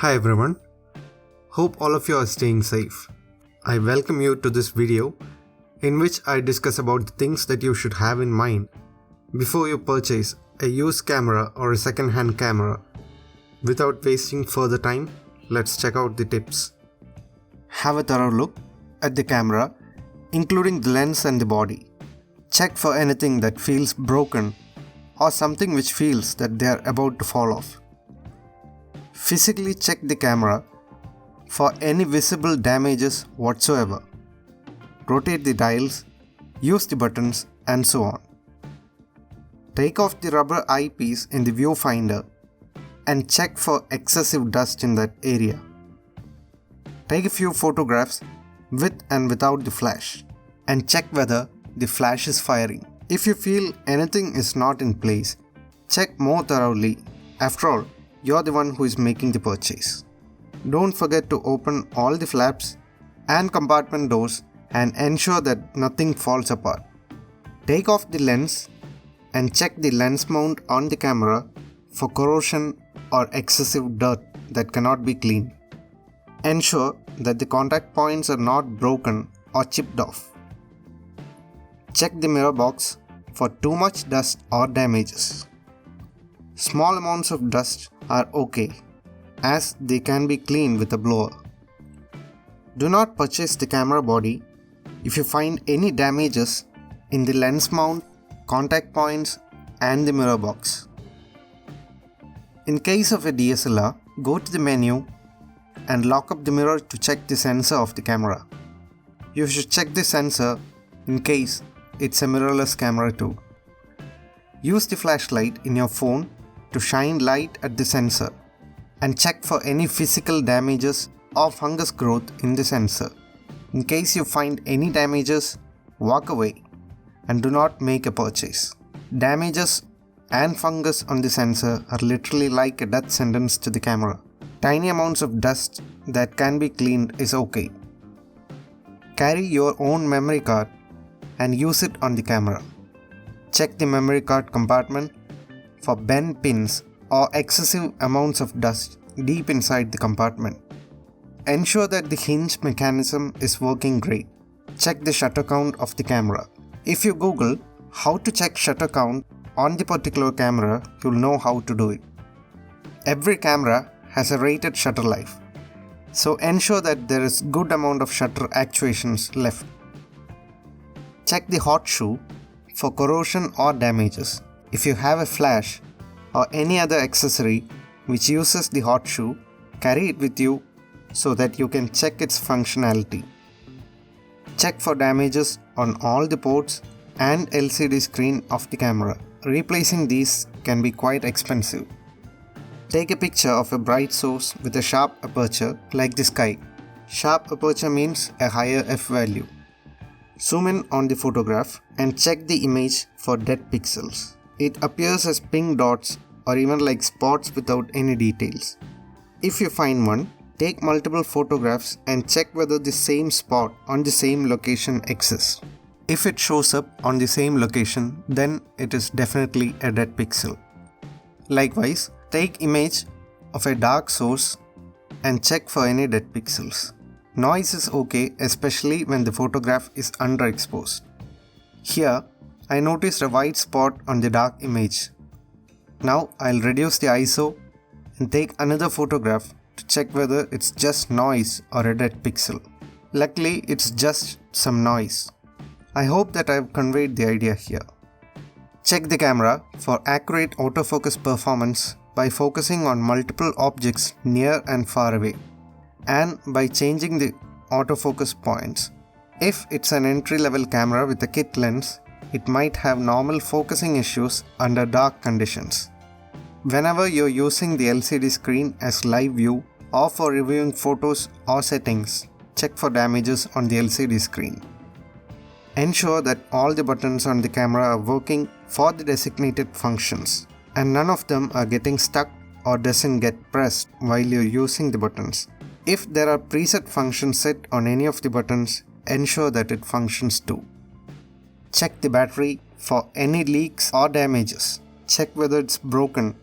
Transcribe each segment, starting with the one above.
Hi everyone, hope all of you are staying safe. I welcome you to this video in which I discuss about the things that you should have in mind before you purchase a used camera or a second-hand camera. Without wasting further time, let's check out the tips. Have a thorough look at the camera, including the lens and the body. Check for anything that feels broken or something which feels that they are about to fall off. Physically check the camera for any visible damages whatsoever. Rotate the dials, use the buttons, and so on. Take off the rubber eyepiece in the viewfinder and check for excessive dust in that area. Take a few photographs with and without the flash and check whether the flash is firing. If you feel anything is not in place, check more thoroughly. After all, you're the one who is making the purchase. Don't forget to open all the flaps and compartment doors and ensure that nothing falls apart. Take off the lens and check the lens mount on the camera for corrosion or excessive dirt that cannot be cleaned. Ensure that the contact points are not broken or chipped off. Check the mirror box for too much dust or damages. Small amounts of dust are okay, as they can be cleaned with a blower. Do not purchase the camera body if you find any damages in the lens mount, contact points, and the mirror box. In case of a DSLR, go to the menu and lock up the mirror to check the sensor of the camera. You should check the sensor in case it's a mirrorless camera too. Use the flashlight in your phone to shine light at the sensor and check for any physical damages or fungus growth in the sensor. In case you find any damages, walk away and do not make a purchase. Damages and fungus on the sensor are literally like a death sentence to the camera. Tiny amounts of dust that can be cleaned is okay. Carry your own memory card and use it on the camera. Check the memory card compartment for bent pins or excessive amounts of dust deep inside the compartment. Ensure that the hinge mechanism is working great. Check the shutter count of the camera. If you Google how to check shutter count on the particular camera, you'll know how to do it. Every camera has a rated shutter life, so ensure that there is good amount of shutter actuations left. Check the hot shoe for corrosion or damages. If you have a flash or any other accessory which uses the hot shoe, carry it with you so that you can check its functionality. Check for damages on all the ports and LCD screen of the camera. Replacing these can be quite expensive. Take a picture of a bright source with a sharp aperture like the sky. Sharp aperture means a higher f value. Zoom in on the photograph and check the image for dead pixels. It appears as pink dots or even like spots without any details. If you find one, take multiple photographs and check whether the same spot on the same location exists. If it shows up on the same location, then it is definitely a dead pixel. Likewise, take image of a dark source and check for any dead pixels. Noise is okay, especially when the photograph is underexposed. Here, I noticed a white spot on the dark image. Now I'll reduce the ISO and take another photograph to check whether it's just noise or a dead pixel. Luckily, it's just some noise. I hope that I've conveyed the idea here. Check the camera for accurate autofocus performance by focusing on multiple objects near and far away, and by changing the autofocus points. If it's an entry-level camera with a kit lens, it might have normal focusing issues under dark conditions. Whenever you're using the LCD screen as live view or for reviewing photos or settings, check for damages on the LCD screen. Ensure that all the buttons on the camera are working for the designated functions and none of them are getting stuck or doesn't get pressed while you're using the buttons. If there are preset functions set on any of the buttons, ensure that it functions too. Check the battery for any leaks or damages. Check whether it's broken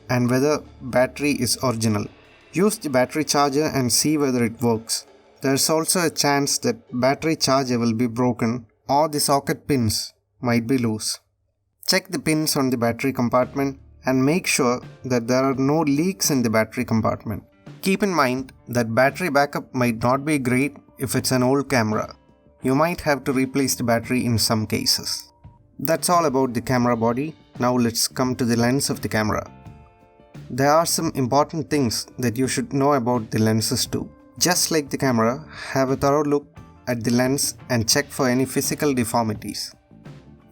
and whether battery is original. Use the battery charger and see whether it works. There's also a chance that battery charger will be broken or the socket pins might be loose. Check the pins on the battery compartment and make sure that there are no leaks in the battery compartment. Keep in mind that battery backup might not be great if it's an old camera. You might have to replace the battery in some cases. That's all about the camera body. Now let's come to the lens of the camera. There are some important things that you should know about the lenses too. Just like the camera, have a thorough look at the lens and check for any physical deformities.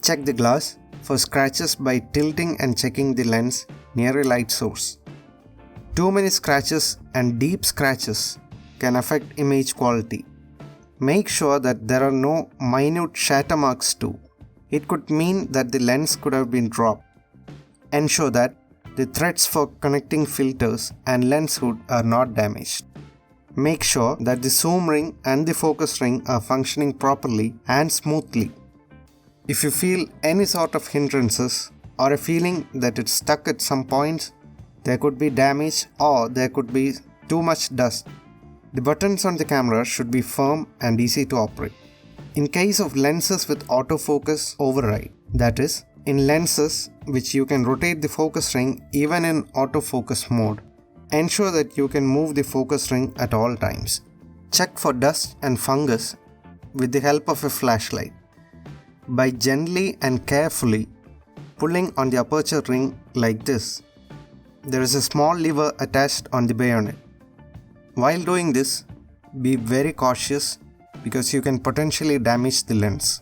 Check the glass for scratches by tilting and checking the lens near a light source. Too many scratches and deep scratches can affect image quality. Make sure that there are no minute shatter marks too. It could mean that the lens could have been dropped. Ensure that the threads for connecting filters and lens hood are not damaged. Make sure that the zoom ring and the focus ring are functioning properly and smoothly. If you feel any sort of hindrances or a feeling that it's stuck at some points, there could be damage or there could be too much dust. The buttons on the camera should be firm and easy to operate. In case of lenses with autofocus override, that is, in lenses which you can rotate the focus ring even in autofocus mode, ensure that you can move the focus ring at all times. Check for dust and fungus with the help of a flashlight. By gently and carefully pulling on the aperture ring like this, there is a small lever attached on the bayonet. While doing this, be very cautious because you can potentially damage the lens.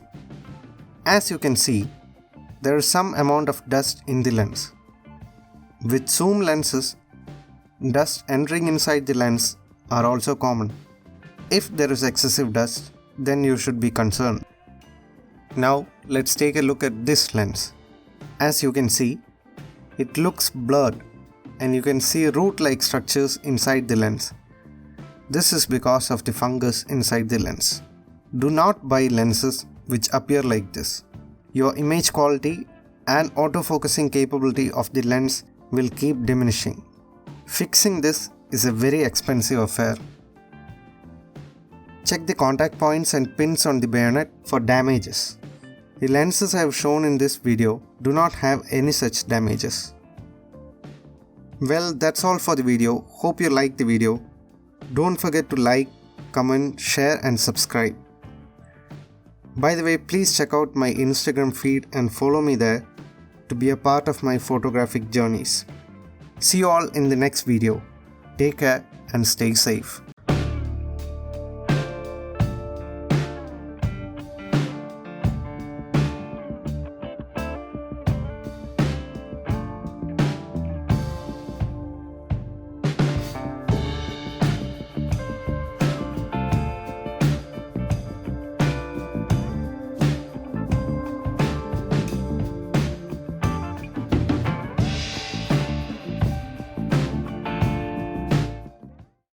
As you can see, there is some amount of dust in the lens. With zoom lenses, dust entering inside the lens are also common. If there is excessive dust, then you should be concerned. Now let's take a look at this lens. As you can see, it looks blurred and you can see root-like structures inside the lens. This is because of the fungus inside the lens. Do not buy lenses which appear like this. Your image quality and autofocusing capability of the lens will keep diminishing. Fixing this is a very expensive affair. Check the contact points and pins on the bayonet for damages. The lenses I have shown in this video do not have any such damages. Well, that's all for the video. Hope you liked the video. Don't forget to like, comment, share and subscribe. By the way, please check out my Instagram feed and follow me there to be a part of my photographic journeys. See you all in the next video. Take care and stay safe.